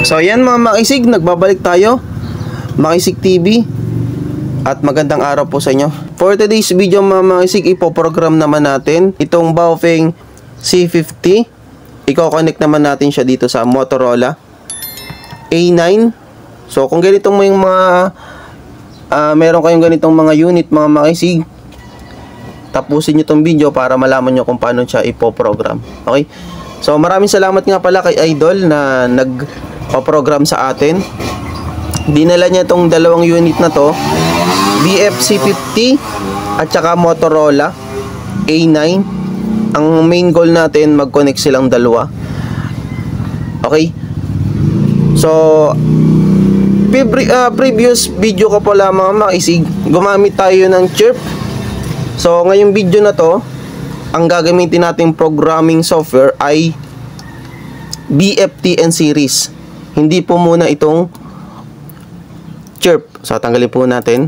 So ayan mga makisig, nagbabalik tayo, Makisig TV, at magandang araw po sa inyo. For today's video mga makisig, ipoprogram naman natin itong Baofeng C50. Iko-connect naman natin siya dito sa Motorola A9. So kung ganitong may mga meron kayong ganitong mga unit mga makisig, tapusin nyo itong video para malaman nyo kung paano siya ipoprogram. Okay? So maraming salamat nga pala kay Idol na nag-program sa atin. Dinala niya itong dalawang unit na to, BFC50 at saka Motorola A9. Ang main goal natin, mag-connect silang dalawa. Okay? So previous video ko pala mga makisig, gumamit tayo ng Chirp. So ngayong video na to, ang gagamitin nating programming software ay BFTN series. Hindi po muna itong Chirp. So tanggalin po natin.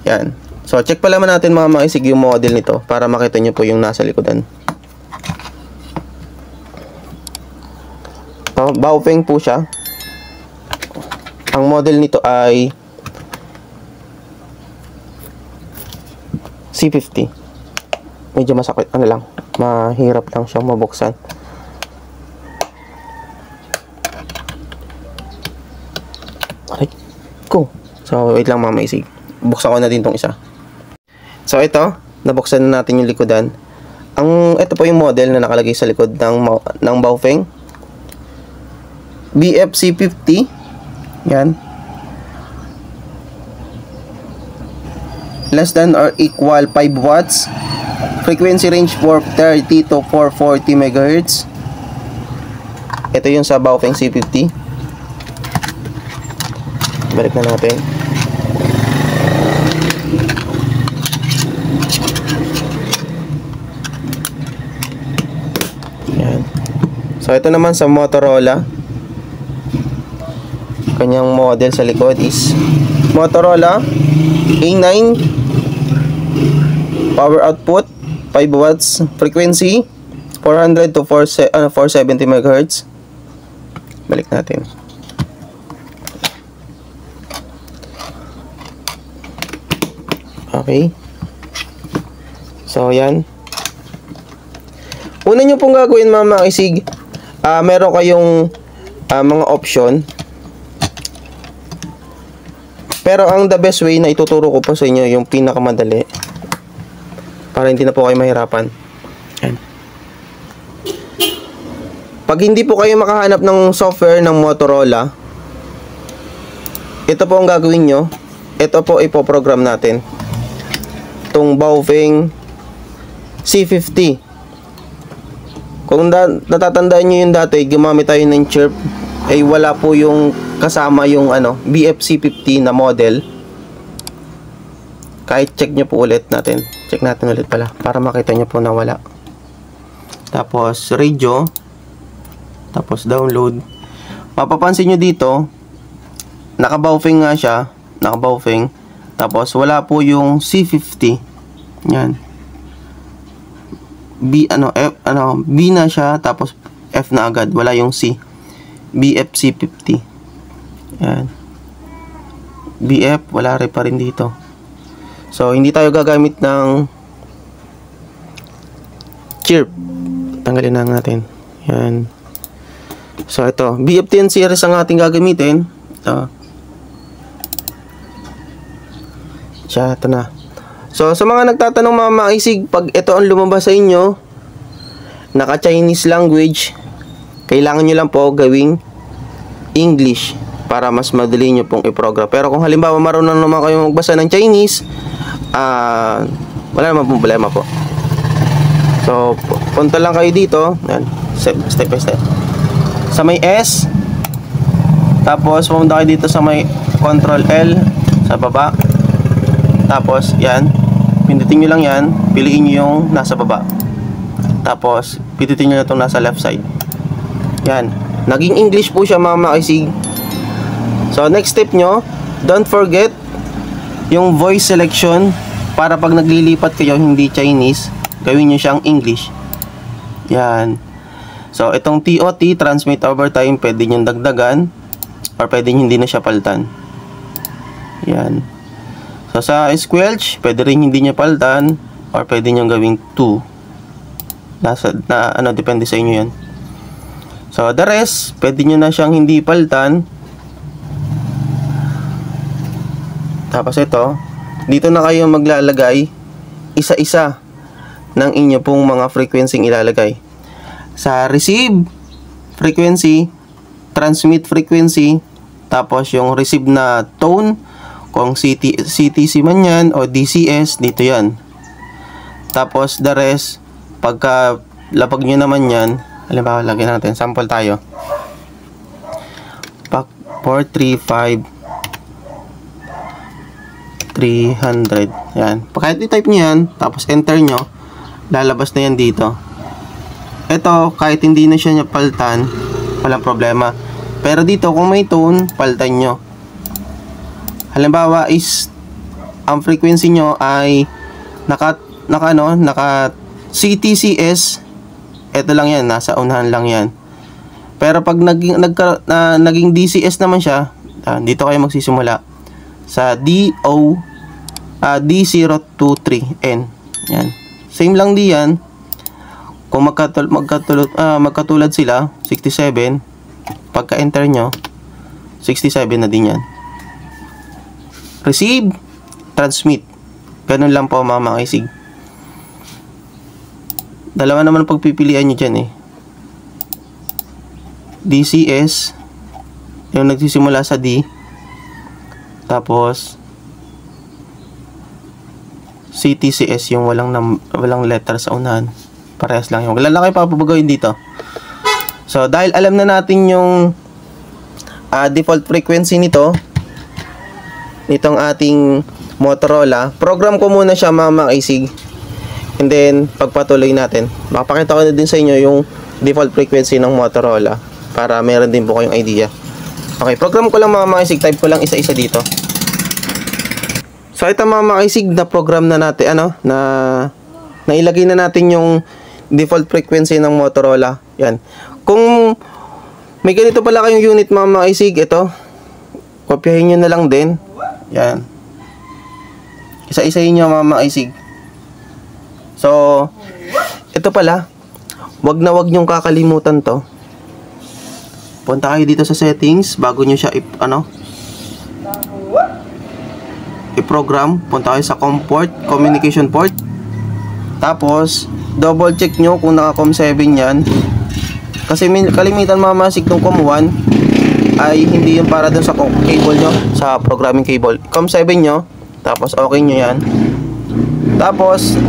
Yan. So check pala natin mga makisig yung model nito para makita nyo po yung nasa likodan. Baofeng po siya. Ang model nito ay C50. Medyo masakit, ano lang, mahirap lang siyang mabuksan. Aray ko. So wait lang mga maisig, buksan ko na din tong isa. So ito, nabuksan na natin yung likodan. Ito po yung model na nakalagay sa likod ng Baofeng BFC50. Yan. Less than or equal 5 watts. Frequency range 430 to 440 MHz. Ito yung sa Baofeng C50. Balik na natin. Yan. So ito naman sa Motorola. Kanyang model sa likod is Motorola A9. Power output 5 watts, frequency 400 to 470 MHz. Balik natin. Okay. So yan. Una nyo pong gagawin mga makisig, meron kayong mga option. Pero ang the best way na ituturo ko po sa inyo yung pinakamadali, para hindi na po kayo mahirapan. Yan. Pag hindi po kayo makahanap ng software ng Motorola, ito po ang gagawin nyo. Ito po ipoprogram natin. Itong Baofeng C50. Kung natatandaan nyo yung dati, gumamit tayo ng Chirp, ay wala po yung kasama yung BFC50 na model. Kahit check nyo po ulit natin. Check natin ulit pala para makita nyo po na wala. Tapos radio. Tapos download. Mapapansin nyo dito, naka-Baofeng nga siya. Naka-Baofeng. Tapos wala po yung C50. Yan. B na siya. Tapos F na agad. Wala yung C. BFC50. Yan. BF, wala rin pa rin dito. So, hindi tayo gagamit ng Chirp. Tanggalin na natin. Yan. So, ito. BFTN series ang ating gagamitin. Ito. Siya, ito na. So, sa mga nagtatanong mga makisig, pag ito ang lumabas sa inyo, naka-Chinese language, kailangan nyo lang po gawing English para mas madali nyo pong i-program. Pero kung halimbawa marunong naman kayo magbasa ng Chinese, wala naman pong problema po. So, punta lang kayo dito. Yan, step by step. Sa may S, tapos pumunta kayo dito sa may Control L sa baba. Tapos, yan, pindutin nyo lang yan. Piliin nyo yung nasa baba. Tapos, pindutin nyo na itong nasa left side. Yan, naging English po siya mga makisig. So, next step nyo, don't forget yung voice selection para pag naglilipat kayo hindi Chinese, gawin nyo siyang English. Yan. So, itong TOT, transmit over time, pwede nyo dagdagan or pwede nyo hindi na siya palitan. Yan. So, sa squelch, pwede rin hindi nyo palitan or pwede nyo gawing 2. Depende sa inyo yan. So, the rest, pwede nyo na siyang hindi palitan. Tapos ito, dito na kayo maglalagay isa-isa ng inyo pong mga frequency ilalagay. Sa receive frequency, transmit frequency, tapos yung receive na tone, kung CTC man yan o DCS, dito yan. Tapos the rest, pagka lapag nyo naman yan, halimbawa lagyan natin, sample tayo. 435 300. Yan. Kahit i-type nyo yan, tapos enter nyo, lalabas na yan dito. Ito, kahit hindi na siya palitan, walang problema. Pero dito, kung may tone, palitan nyo. Halimbawa is, ang frequency nyo ay naka CTCS, ito lang yan, nasa unahan lang yan. Pero pag naging DCS naman siya, dito kayo magsisimula sa D023N. Yan. Same lang diyan. Kung magkatulad sila, 67, pagka enter nyo, 67 na din yan. Receive, transmit. Ganun lang po mga isig. Dalawa naman pagpipilian nyo dyan eh. DCS, yung nagsisimula sa D, tapos CTCS, yung walang letter sa unahan. Parehas lang yung. Wala lang kayo papabagawin dito. So, dahil alam na natin yung default frequency nitong ating Motorola, program ko muna siya mga isig. And then, pagpatuloy natin, makapakita ko na din sa inyo yung default frequency ng Motorola para meron din po kayong idea. Okay, program ko lang mga isig. Type ko lang isa-isa dito. So, ito mga isig na program na natin, nailagay na natin yung default frequency ng Motorola. Yan. Kung may ganito pala kayong unit mga isig, ito, kopyahin nyo na lang din. Yan. Isa-isahin nyo mga isig. So, ito pala, wag nyong kakalimutan to. Punta kayo dito sa settings bago nyo siya i-program. Punta kayo sa COM port, communication port. Tapos, double check nyo kung naka COM 7 yan. Kasi kalimitan mamasig tong COM 1 ay hindi yung para dun sa cable nyo, sa programming cable. COM 7 nyo, tapos okay nyo yan. Tapos,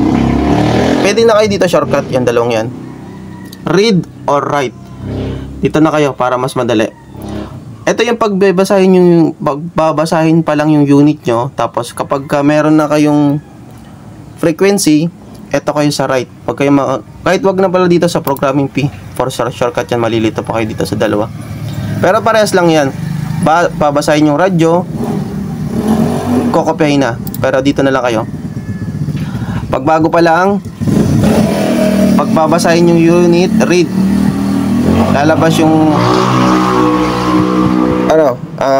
pwede na kayo dito shortcut, yan dalawang yan. Read or write. Dito na kayo para mas madali. Ito yung pagbabasahin pa lang yung unit nyo. Tapos kapag meron na kayong frequency, ito kayo sa write. Kahit wag na pala dito sa programming P. For shortcut yan, malilito pa kayo dito sa dalawa. Pero parehas lang yan. Babasahin yung radyo, kokopyahin na. Pero dito na lang kayo. Pagbago pa lang, pagbabasahin yung unit, read. Lalabas yung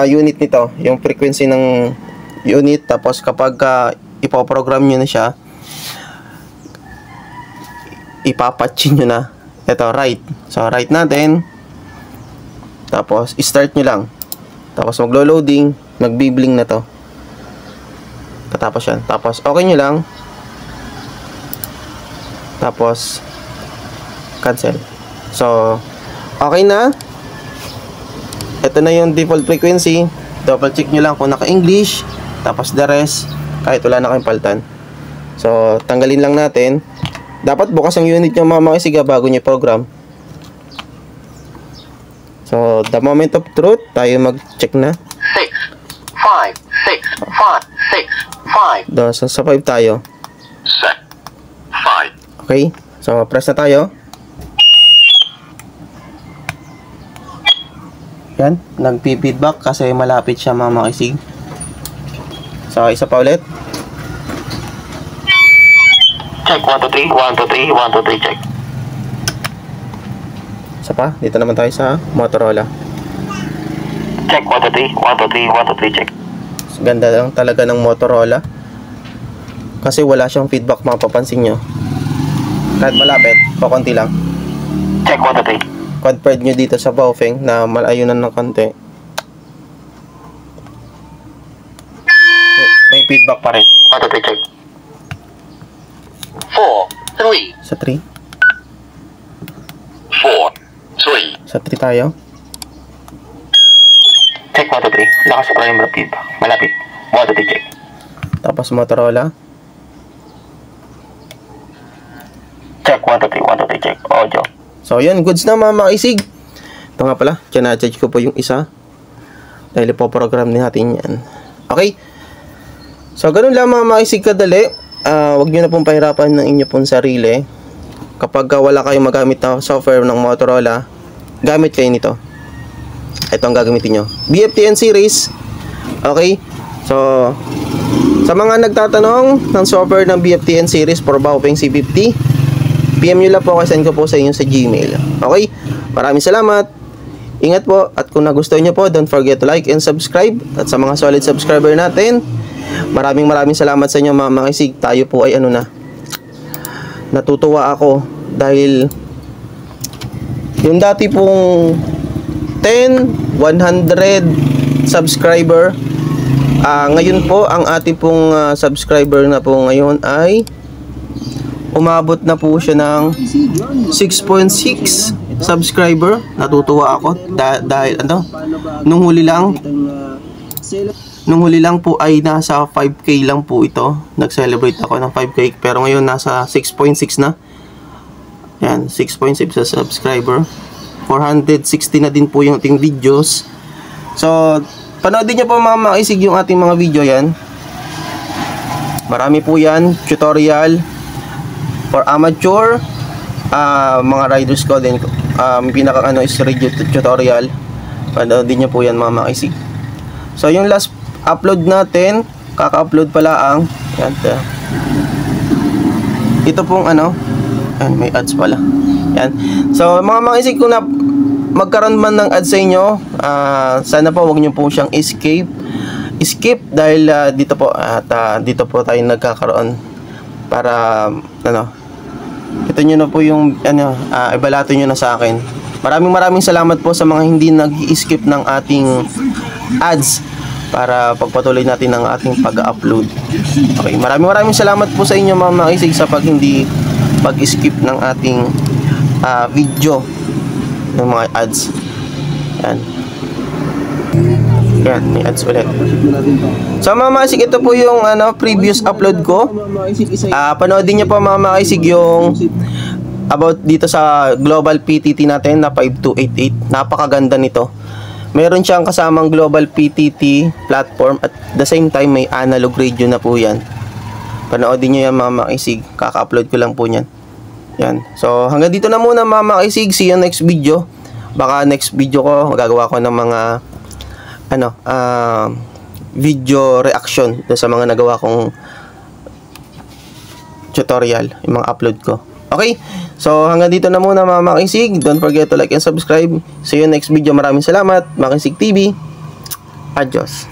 unit nito, yung frequency ng unit. Tapos kapag ipoprogram nyo na siya, ipapatchin nyo na. Ito, write. So, write natin. Tapos, start nyo lang. Tapos, maglo-loading, magbibling na to. Katapos yan. Tapos, okay nyo lang. Tapos, cancel. So, okay na. Ito na yung default frequency. Double check nyo lang kung naka-English. Tapos the rest, kahit wala na kayong palitan. So, tanggalin lang natin. Dapat bukas ang unit nyo mga isiga bago nyo program. So, the moment of truth, tayo mag-check na. 6, 5, 6, 5, 6, 5. So, sa 5 tayo. Set. 5. Okay. So, press na tayo. Yan, nagpi-feedback kasi malapit siya mga makisig. So, isa pa ulit. Check, 1, 2, 3, 1, 2, 3, 1, 2, 3, check. Isa pa, dito naman tayo sa Motorola. Check 1 2 3 1 2 3 1 2 3 check. Ganda lang talaga ng Motorola. Kasi wala siyang feedback, mapapansin nyo. Kahit malapit, pakunti lang. Check 1 2 3. Compared nyo dito sa Baofeng na malayunan ng konti. May feedback pa rin. 1 2 3 check. 4 3 Sa 3. 4 3. Sa 3 tayo. Check 1 2 3. Lakas pa rin yung feedback. Malapit. 1 2 3 check. Tapos Motorola. Check 1 2 3 1 2 3 check. Audio. So yan, goods na mga maisig. Ito nga pala, charge ko po yung isa. Dahil ipoprogram natin yan. Okay. So ganun lang mga maisig kadali. Huwag nyo na pong pahirapan ng inyo pong sarili. Kapag wala kayong magamit na software ng Motorola, gamit kayo nito. Ito ang gagamitin nyo. BFTN series. Okay. So sa mga nagtatanong ng software ng BFTN series for Baofeng C50, PM nyo lang po, kasi send ko po sa inyo sa Gmail. Okay? Maraming salamat. Ingat po. At kung nagustuhan nyo po, don't forget to like and subscribe. At sa mga solid subscriber natin, maraming salamat sa inyo mga makisig. Tayo po ay natutuwa ako dahil yung dati pong 10, 100 subscriber, ngayon po ang ating pong subscriber na po ngayon ay umabot na po siya ng 6.6 subscriber. Natutuwa ako dahil nung huli lang po ay nasa 5k lang po ito. Nag-celebrate ako ng 5k, pero ngayon nasa 6.6 na. Yan, 6.6 sa subscriber. 460 na din po yung ating videos. So panoodin niyo po mga maisig yung ating mga video yan. Marami po yan, tutorial for amateur, mga riders ko din. Pinaka is radio tutorial. Panoodin niyo po yan mga maisig. So yung last upload natin, kaka-upload pala ang yan, ito pong may ads pala yan. So mga maisig, kung magkaroon man ng ads sa inyo, sana po wag niyo po siyang skip dahil dito po tayo nagkakaroon para ito nyo na po yung ibalato nyo na sa akin. Maraming salamat po sa mga hindi nag-skip ng ating ads para pagpatuloy natin ang ating pag-upload. Okay, maraming salamat po sa inyo mga maisig sa hindi pag-skip ng ating video ng mga ads. Yan, may ads ulit. So mga maisig, ito po yung previous upload ko. Panoodin nyo po mga maisig yung about dito sa Global PTT natin na 5288. Napakaganda nito. Meron siyang kasamang Global PTT platform at the same time may analog radio na po yan. Panoodin nyo yan mga maisig. Kaka-upload ko lang po yan. Yan. So hanggang dito na muna mga maisig. See you next video. Baka next video ko magagawa ko ng mga video reaction sa mga nagawa kong tutorial, yung mga upload ko. Okay, so hanggang dito na muna mga makisig. Don't forget to like and subscribe. See you next video. Maraming salamat. Makisig TV. Adios.